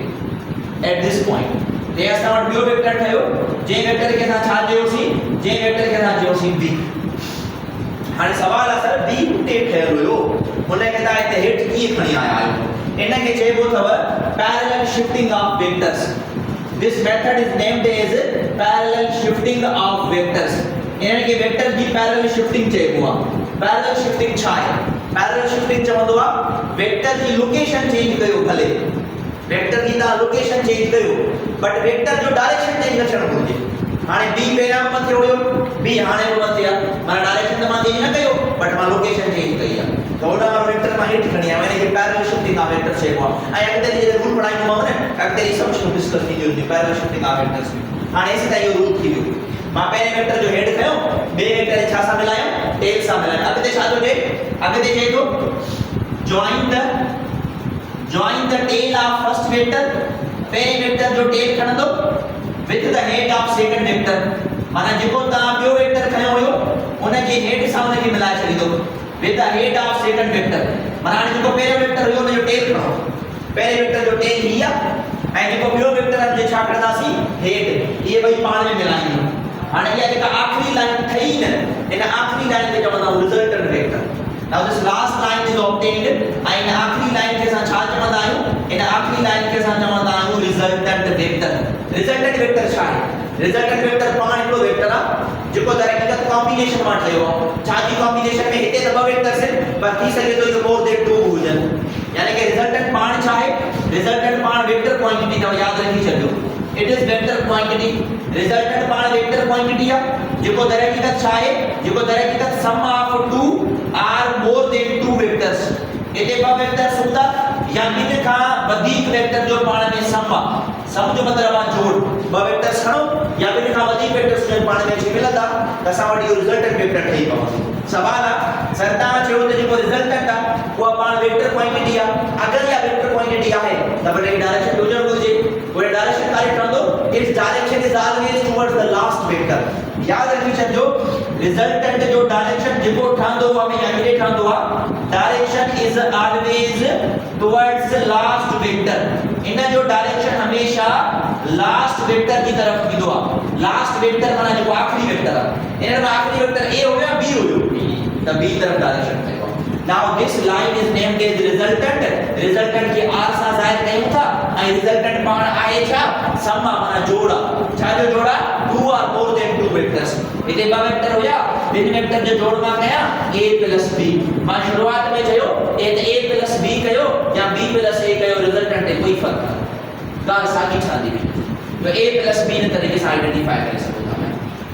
एट दिस पॉइंट ते असां वटि ॿियो वेक्टर ठहियो जंहिं वेक्टर खे असां छा चयोसीं जंहिं वेक्टर खे असां चयोसीं b हाणे सवाल आहे सर b हुते ठहियल हुयो हुन खे तव्हां हिते हेठि कीअं खणी आया आहियो इन खे चइबो अथव parallel shifting of vectors this method is named as parallel shifting of vectors इन खे वेक्टर जी पैरेलल शिफ्टिंग चइबो आहे पैरेलल शिफ्टिंग छा आहे पैरेलल शिफ्टिंग चवंदो आहे वेक्टर जी लोकेशन चेंज कयो भले वेक्टर जी तव्हां लोकेशन चेंज कयो बट वेक्टर जो डायरेक्शन चेंज न थियणु घुरिजे हाणे b पहिरियां बि मथे हुयो b हाणे बि मथे आहे माना डायरेक्शन त मां चेंज न कयो बट मां लोकेशन चेंज कई आहे त हुन वारो वेक्टर मां हेठि खणी आयो इन खे पैरेलल शिफ्टिंग ऑफ वेक्टर चइबो आहे ऐं अॻिते जे रूल पढ़ाईंदोमांव न अॻिते ई सभु शयूं डिस्कस थींदियूं वेंदियूं पैरेलल शिफ्टिंग ऑफ वेक्टर्स में हाणे एसी ताईं इहो रूल थी वियो मां पहिरें वेक्टर जो हेड खयो ॿिए वेक्टर छा सां मिलायो टेल सां मिलायो अॻिते छा थो चए अॻिते चए थो join the tail of first vector पहिरें वेक्टर जो tell खणंदो with the head of second vector माना जेको तव्हां ॿियो वेक्टर खयो हुयो उन जे हेड सां उन खे मिलाए छॾींदो with the head of second vector माना हाणे जेको पहिरियों वेक्टर हुयो उन जो टेल खणो पहिरें वेक्टर जो टेल ही आहे ऐं जेको ॿियो वेक्टर आहे जे छा खणंदासीं हेड इहे ॿई पाण में मिलाईंदा हाणे इहा जेका आखिरी लाइन ठही न इन आखिरी लाइन खे चवंदा आहियूं resultant vector Now this last line is obtained ऐं इन आखिरी लाइन खे असां छा चवंदा आहियूं इन आखिरी लाइन खे असां चवंदा आहियूं रिजल्टेंट वेक्टर रिजल्टेंट वेक्टर छा आहे रिजल्टेंट वेक्टर पाण हिकिड़ो वेक्टर आहे जेको दरअसल कॉम्बिनेशन मां ठहियो आहे छा जी कॉम्बिनेशन में हिते त ॿ वेक्टर्स आहिनि पर थी सघे थो इहो मोर देन 2 हुजनि यानी कि रिजल्टेंट पाण छा आहे रिजल्टेंट पाण वेक्टर क्वांटिटी अथव यादि रखी छॾियो it is vector quantity resultant पाण वेक्टर क्वांटिटी आहे जेको दरअसल छा आहे जेको दरअसल sum of 2 or more than 2 vectors इते ॿ वेक्टर्स हूंदा या इन खां वधीक वेक्टर जो पाण में सम आहे सम जो मतिलबु आहे जोड़ ॿ वेक्टर्स खणो या इन खां वधीक वेक्टर्स जो पाण में अची मिलंदा त असां वटि इहो रिजल्टेंट वेक्टर ठही पवंदो सवाल आहे सर तव्हां चयो त जेको रिजल्टेंट आहे उहा पाण वेक्टर क्वांटिटी आहे अगरि इहा वेक्टर क्वांटिटी आहे त भले डायरेक्शन हुजणु घुरिजे उहे डायरेक्शन कारे ठहंदो its direction is always towards the last vector याद रखी छॾिजो रिजल्टेंट जो डायरेक्शन जेको ठहंदो आहे या हेॾे ठहंदो आहे direction is always towards the last vector इन जो डायरेक्शन हमेशा लास्ट वेक्टर की तरफ थींदो आहे लास्ट वेक्टर माना जेको आखिरी वेक्टर आहे इन में आखिरी वेक्टर a हुयो b हुयो त b तरफ डायरेक्शन थिए Now this line is named as resultant. Resultant के r सां ज़ाहिर कयूं था ऐं resultant पाण आहे छा सम माना जोड़ा छा जो जोड़ा 2 or more than 2 vectors इते ॿ वेक्टर हुया ॿिन वेक्टर जो जोड़ मां कया a plus b मां शुरुआत में चयो a plus b कयो या b plus a कयो रिजल्टेंट ते कोई फर्क न ॻाल्हि साॻी छा थी तो a plus b ने तरीक़े सां आइडेंटिफाई करे सघूं था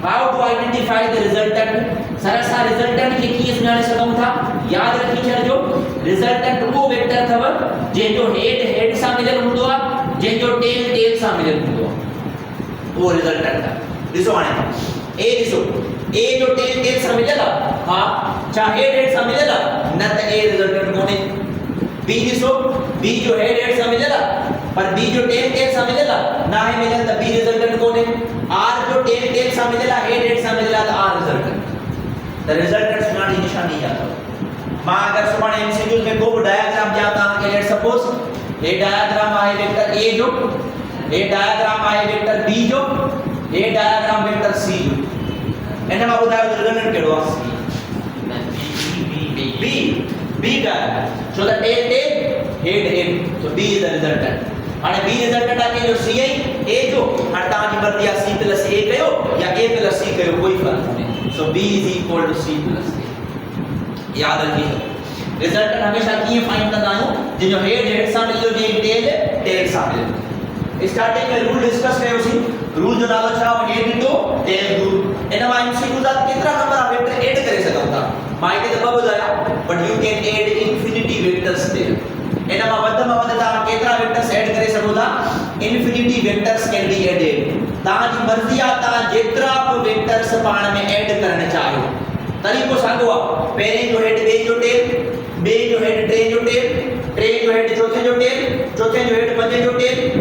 How to identify the resultant? Sir असां रिजल्टेंट खे कीअं सुञाणे सघूं था यादि रखी छॾिजो रिजल्टेंट उहो वेक्टर अथव जंहिंजो हेड सां मिलियल हूंदो आहे जंहिंजो टेल सां मिलियल हूंदो आहे उहो रिजल्टेंट आहे ॾिसो हाणे a ॾिसो a जो टेल सां मिलियल आहे हा छा हेड सां मिलियल आहे न त a रिजल्टेंट कोन्हे b ॾिसो b जो हेड सां मिलियल आहे पर b जो टेल सां मिलियल आहे ना आहे मिलियल त b रिजल्टेंट कोन्हे r जो टेल सां मिलियल आहे हेड सां मिलियल आहे त r रिजल्टेंट द रिजल्टेंट सुञाणी निशानी याद रखो मां अगर सुभाणे एमसीक्यूज में को भी डायग्राम ॾियां तव्हांखे लेट सपोज हे डायग्राम आहे वेक्टर a जो हे डायग्राम आहे वेक्टर b जो हे डायग्राम वेक्टर c जो इन मां ॿुधायो त रिजल्टेंट कहिड़ो आहे b diagram so the tail head so b is the resultant हाणे b रिजल्टेंट आहे जो c a जो हाणे तव्हांजी मर्ज़ी आहे c plus a कयो या a plus c कयो कोई फर्क कोन्हे so b is equal to c plus a याद रखिए रिजल्टेंट हमेशा कीअं फाइंड कंदा आहियूं जिन जो हेड सां मिलियो जे टेल सां मिलियो स्टार्टिंग में रूल डिस्कस कयोसीं रूल जो नालो छा हो head into tell rule in मां एमसीक्यू जा केतिरा नंबर ऑफ वेक्टर ऐड करे सघूं था मां हिते त ॿ ॿुधाया but you can add infinity vectors there इन मां वध तव्हां केतिरा वेक्टर्स ऐड करे सघो था infinity vectors can be added ताजी मर्जी आ ता जेतरा को वेक्टर्स पाण में ऐड करने चाहियो तरीको सांगो पहले जो हेड बे जो हेड टे जो हेड चौथे जो हेड पंजे जो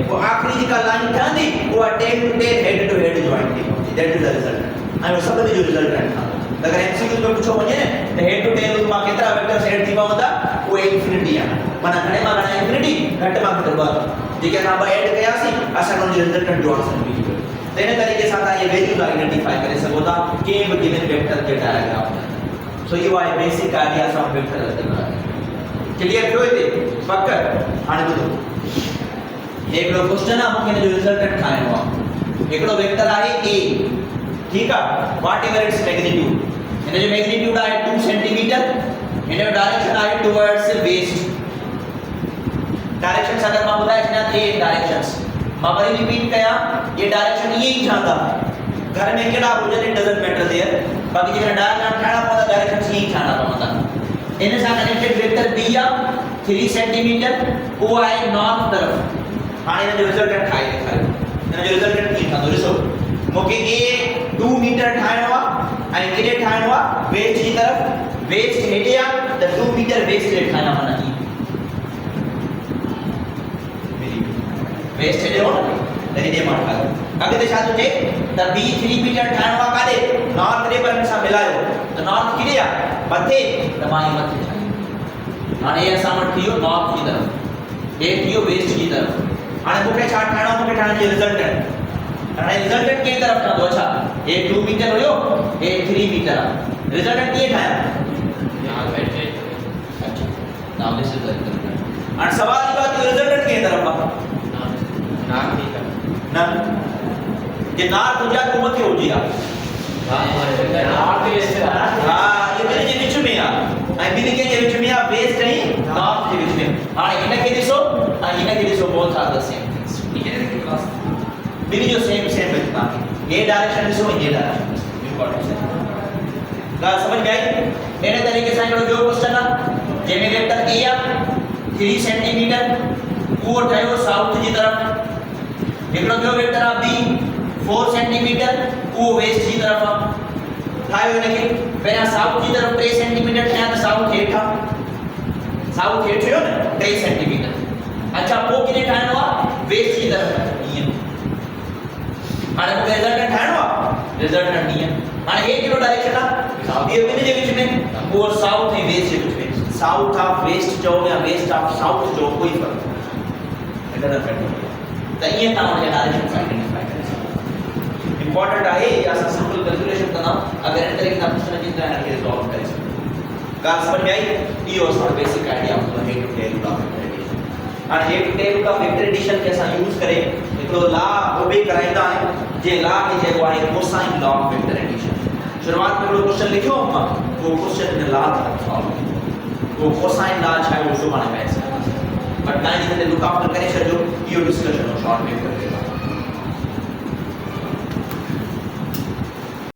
वो आखिरी जी का लाइन ठंदी वो tail to tail head to head joint थी दैट इज द रिजल्ट आई सब जो रिजल्ट है अगर एमसीक्यू में पूछो वने तो हेड टू टेन में केतरा वेक्टर्स ऐड थी पवंदा वो इंफिनिटी है माना घणे में घणा इंफिनिटी घट में घट ब जेके ना ब ऐड कयासी असा नो रिजल्ट जॉइंट मिली तेने तरीके से ये वैल्यूज आइडेंटिफाई करे सको था के भी गिवन वेक्टर के diagram so you are basic ideas of vector algebra clear थियो ते पक्का हाणे बुधो एकड़ो क्वेश्चन आ मूंखे जो रिजल्ट ठाहिणो आहे एकड़ो वेक्टर आहे a ठीक आहे व्हाट एवर इट्स मैग्नीट्यूड इन जो मैग्नीट्यूड आहे 2 सेंटीमीटर इन जो डायरेक्शन आहे टुवर्ड्स वेस्ट डायरेक्शंस अगर मां बुधाए छना थे डायरेक्शंस मां वरी रिपीट कया ये डायरेक्शन ये ही चाहता घर में केड़ा हुजन इट डजंट मैटर देयर बाकी जे डायग्राम ठाणा पवंदा डायरेक्शंस ये ही ठाणा पवंदा इन सां कनेक्टेड वेक्टर b आ 3 सेंटीमीटर वो आहे नॉर्थ तरफ हाणे इन जो रिजल्ट ठाहे ॾेखारियो इन जो रिजल्ट कीअं ठहंदो ॾिसो मूंखे a 2 मीटर ठाहिणो आहे ऐं केॾे ठाहिणो आहे वेस्ट जी तरफ वेस्ट हेॾे आहे त 2 मीटर वेस्ट ॾे ठाहिणा माना ई वेस्ट हेॾे हो न त हेॾे मां ठाहियो अॻिते छा थो थिए त b 3 मीटर ठाहिणो आहे काॾे नॉर्थ ॾे पर हिन सां मिलायो त नॉर्थ केॾे आहे मथे त मां ई मथे ठाहियो हाणे असां वटि थी वियो नॉर्थ जी तरफ हे थी वियो वेस्ट जी तरफ हाणे मूंखे छा ठाहिणो आहे मूंखे ठाहिण जो रिजल्ट हाणे रिजल्ट कंहिं तरफ ठहंदो अच्छा हे 2 मीटर हुयो हे 3 मीटर आहे रिजल्ट कीअं ठाहियां यहाँ बैठे अच्छा नाम से रिजल्ट हाणे सवाल इहो आहे त रिजल्ट कंहिं तरफ आहे ना ठीक है न जे नॉर्थ हुजे तो मथे हुजे हा नॉर्थ वेस्ट हा ये ॿिनि जे विच में आहे ऐं ॿिनि जे विच में आहे वेस्ट ऐं नॉर्थ जे विच में हाणे हिनखे ॾिसो ऐं हिनखे ॾिसो both are the same things ॿिनि जो सेम विच तव्हांखे ये डायरेक्शन ॾिसो ऐं ये डायरेक्शन ॾिसो इंपॉर्टेंट ॻाल्हि समझ में आई अहिड़े तरीक़े सां हिकिड़ो ॿियो क्वेश्चन आहे जंहिंमें वेक्टर ए आहे 3 सेंटीमीटर उहो ठहियो साउथ जी तरफ हिकिड़ो ॿियो वेक्टर आहे बी 4 सेंटीमीटर उहो वेस्ट जी तरफ आहे ठाहियो हिनखे पहिरियां साउथ जी तरफ 3 सेंटीमीटर ठाहियां त साउथ हेठि आहे साउथ हेठि हुयो न 3 सेंटीमीटर अच्छा पोइ किथे ठाहिणो आहे वेस्ट जी तरफ ईअं हाणे मूंखे रिजल्ट ठाहिणो आहे रिजल्ट ईअं हाणे हे कहिड़ो डायरेक्शन आहे इहो ॿिनि जे विच में उहो साउथ ऐं वेस्ट जे विच में साउथ ऑफ वेस्ट चओ या वेस्ट ऑफ साउथ चओ कोई फर्क़ न त ईअं तव्हां हुनखे डायरेक्शन आइडेंटिफाई करे सघो इंपॉर्टेंट आहे या असां सिंपल कैलकुलेशन कंदा अगर इन तरीक़े सां क्वेश्चन अची त हिनखे रिजॉल्व करे सघो ॻाल्हि समझ में आई इहो असां बेसिक आइडिया हूंदो head to tail of vector addition हाणे head to tail of vector addition खे असां यूज़ करे हिकिड़ो लॉ ओबे कराईंदा आहियूं जे लॉ खे चइबो आहे cosine law of vector addition शुरुआत में हिकिड़ो क्वेश्चन लिखियो मां उहो क्वेश्चन इन लॉ था सॉल्व वो कोसाइन लॉ छा आहे उहो सुभाणे पढ़ी सघंदासीं बट तव्हां हिन ते लुक आफ्टर करे छॾिजो इहो डिस्कशन शॉर्ट में करे